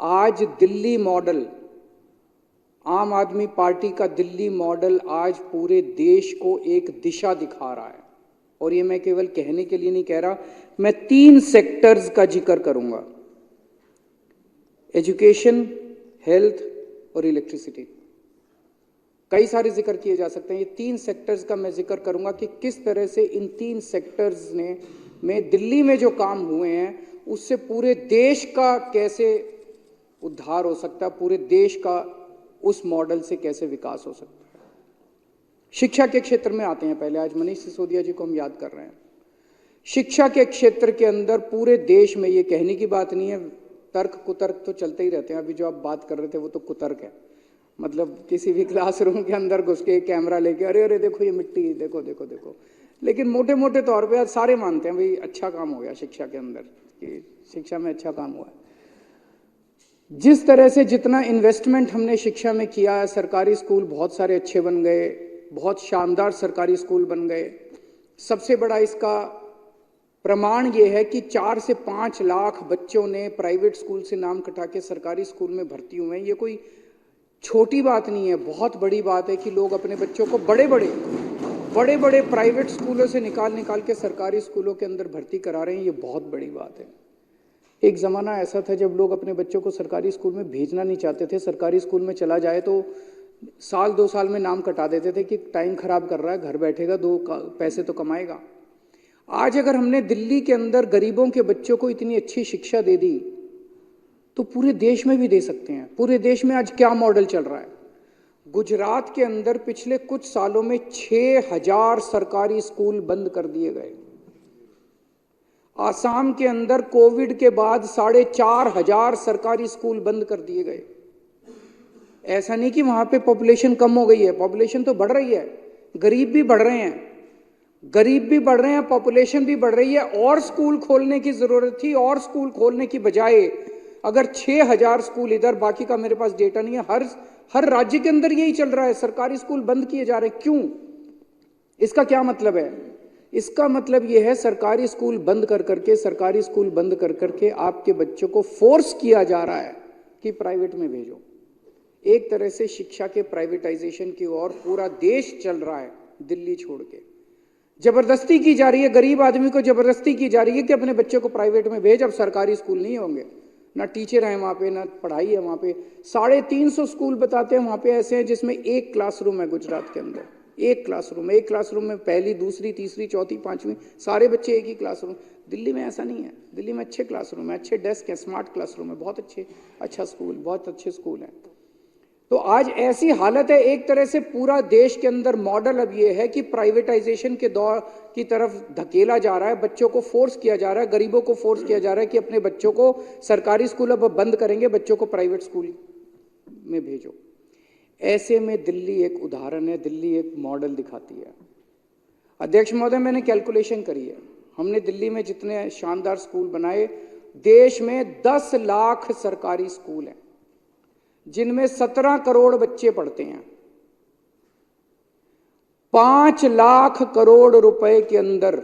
आज दिल्ली मॉडल, आम आदमी पार्टी का दिल्ली मॉडल आज पूरे देश को एक दिशा दिखा रहा है। और ये मैं केवल कहने के लिए नहीं कह रहा, मैं 3 सेक्टर्स का जिक्र करूंगा, एजुकेशन, हेल्थ और इलेक्ट्रिसिटी। कई सारे जिक्र किए जा सकते हैं, ये 3 सेक्टर्स का मैं जिक्र करूंगा कि किस तरह से इन 3 सेक्टर्स में दिल्ली में जो काम हुए हैं उससे पूरे देश का कैसे उद्धार हो सकता है, पूरे देश का उस मॉडल से कैसे विकास हो सकता है। शिक्षा के क्षेत्र में आते हैं पहले, आज मनीष सिसोदिया जी को हम याद कर रहे हैं। शिक्षा के क्षेत्र के अंदर पूरे देश में, ये कहने की बात नहीं है, तर्क कुतर्क तो चलते ही रहते हैं। अभी जो आप बात कर रहे थे वो तो कुतर्क है, मतलब किसी भी क्लासरूम के अंदर घुस के कैमरा लेके अरे अरे देखो ये मिट्टी, देखो देखो देखो। लेकिन मोटे मोटे तौर पे आज सारे मानते हैं भाई अच्छा काम हो गया शिक्षा के अंदर, कि शिक्षा में अच्छा काम हुआ है। जिस तरह से जितना इन्वेस्टमेंट हमने शिक्षा में किया है, सरकारी स्कूल बहुत सारे अच्छे बन गए, बहुत शानदार सरकारी स्कूल बन गए। सबसे बड़ा इसका प्रमाण ये है कि 4 से 5 लाख बच्चों ने प्राइवेट स्कूल से नाम कटा के सरकारी स्कूल में भर्ती हुए हैं। ये कोई छोटी बात नहीं है, बहुत बड़ी बात है कि लोग अपने बच्चों को बड़े बड़े प्राइवेट स्कूलों से निकाल के सरकारी स्कूलों के अंदर भर्ती करा रहे हैं। ये बहुत बड़ी बात है। एक ज़माना ऐसा था जब लोग अपने बच्चों को सरकारी स्कूल में भेजना नहीं चाहते थे, सरकारी स्कूल में चला जाए तो साल 2 साल में नाम कटा देते थे कि टाइम खराब कर रहा है, घर बैठेगा 2 पैसे तो कमाएगा। आज अगर हमने दिल्ली के अंदर गरीबों के बच्चों को इतनी अच्छी शिक्षा दे दी तो पूरे देश में भी दे सकते हैं। पूरे देश में आज क्या मॉडल चल रहा है? गुजरात के अंदर पिछले कुछ सालों में 6000 सरकारी स्कूल बंद कर दिए गए। आसाम के अंदर कोविड के बाद 4500 सरकारी स्कूल बंद कर दिए गए। ऐसा नहीं कि वहां पे पॉपुलेशन कम हो गई है, पॉपुलेशन तो बढ़ रही है, गरीब भी बढ़ रहे हैं, पॉपुलेशन भी बढ़ रही है। और स्कूल खोलने की जरूरत थी, और स्कूल खोलने की बजाय अगर 6000 स्कूल इधर, बाकी का मेरे पास डेटा नहीं है, हर राज्य के अंदर यही चल रहा है, सरकारी स्कूल बंद किए जा रहे हैं। क्यों? इसका क्या मतलब है? इसका मतलब यह है सरकारी स्कूल बंद कर करके आपके बच्चों को फोर्स किया जा रहा है कि प्राइवेट में भेजो। एक तरह से शिक्षा के प्राइवेटाइजेशन की ओर पूरा देश चल रहा है, दिल्ली छोड़ के। जबरदस्ती की जा रही है, गरीब आदमी को जबरदस्ती की जा रही है कि अपने बच्चे को प्राइवेट में भेज। अब सरकारी स्कूल नहीं होंगे, ना टीचर हैं वहाँ पे, ना पढ़ाई है वहाँ पे। 350 स्कूल बताते हैं वहाँ पे ऐसे हैं जिसमें 1 क्लासरूम है। गुजरात के अंदर 1 क्लासरूम में पहली, दूसरी, तीसरी, चौथी, 5वीं सारे बच्चे एक ही क्लासरूम। दिल्ली में ऐसा नहीं है। दिल्ली में अच्छे क्लासरूम है, अच्छे डेस्क हैं, स्मार्ट क्लासरूम है, बहुत अच्छे स्कूल हैं। तो आज ऐसी हालत है, एक तरह से पूरा देश के अंदर मॉडल अब ये है कि प्राइवेटाइजेशन के दौर की तरफ धकेला जा रहा है। बच्चों को फोर्स किया जा रहा है, गरीबों को फोर्स किया जा रहा है कि अपने बच्चों को सरकारी स्कूल अब बंद करेंगे, बच्चों को प्राइवेट स्कूल में भेजो। ऐसे में दिल्ली एक उदाहरण है, दिल्ली एक मॉडल दिखाती है। अध्यक्ष महोदय, मैंने कैलकुलेशन करी है, हमने दिल्ली में जितने शानदार स्कूल बनाए, देश में 10 लाख सरकारी स्कूल हैं जिनमें 17 करोड़ बच्चे पढ़ते हैं। 5 लाख करोड़ रुपए के अंदर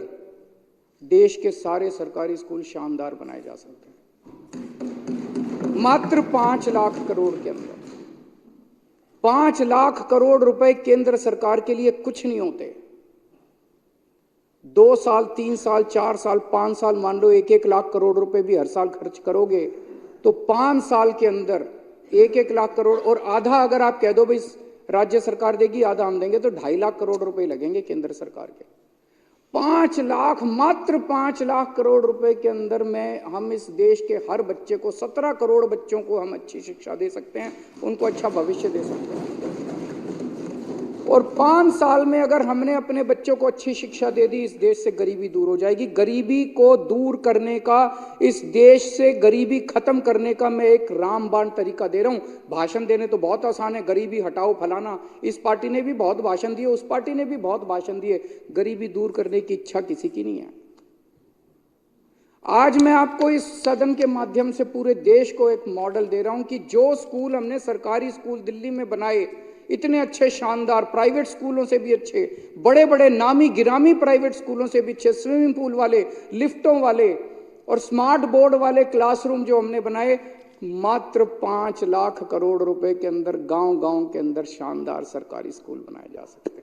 देश के सारे सरकारी स्कूल शानदार बनाए जा सकते हैं। मात्र 5 लाख करोड़ के अंदर 5 लाख करोड़ रुपए केंद्र सरकार के लिए कुछ नहीं होते। 2 साल, 3 साल, 4 साल, 5 साल, मान लो 1-1 लाख करोड़ रुपए भी हर साल खर्च करोगे तो 5 साल के अंदर 1-1 लाख करोड़, और आधा अगर आप कह दो भाई राज्य सरकार देगी, आधा हम देंगे, तो 2.5 लाख करोड़ रुपए लगेंगे केंद्र सरकार के। 5 लाख, मात्र 5 लाख करोड़ रुपए के अंदर में हम इस देश के हर बच्चे को, 17 करोड़ बच्चों को हम अच्छी शिक्षा दे सकते हैं, उनको अच्छा भविष्य दे सकते हैं। और 5 साल में अगर हमने अपने बच्चों को अच्छी शिक्षा दे दी, इस देश से गरीबी दूर हो जाएगी। गरीबी को दूर करने का, इस देश से गरीबी खत्म करने का मैं एक रामबाण तरीका दे रहा हूं। भाषण देने तो बहुत आसान है, गरीबी हटाओ फलाना, इस पार्टी ने भी बहुत भाषण दिए, उस पार्टी ने भी बहुत भाषण दिए, गरीबी दूर करने की इच्छा किसी की नहीं है। आज मैं आपको इस सदन के माध्यम से पूरे देश को एक मॉडल दे रहा हूं कि जो स्कूल हमने सरकारी स्कूल दिल्ली में बनाए, इतने अच्छे शानदार, प्राइवेट स्कूलों से भी अच्छे, बड़े बड़े नामी गिरामी प्राइवेट स्कूलों से भी अच्छे, स्विमिंग पूल वाले, लिफ्टों वाले और स्मार्ट बोर्ड वाले क्लासरूम जो हमने बनाए, मात्र 5 लाख करोड़ रुपए के अंदर गांव-गांव के अंदर शानदार सरकारी स्कूल बनाए जा सकते हैं।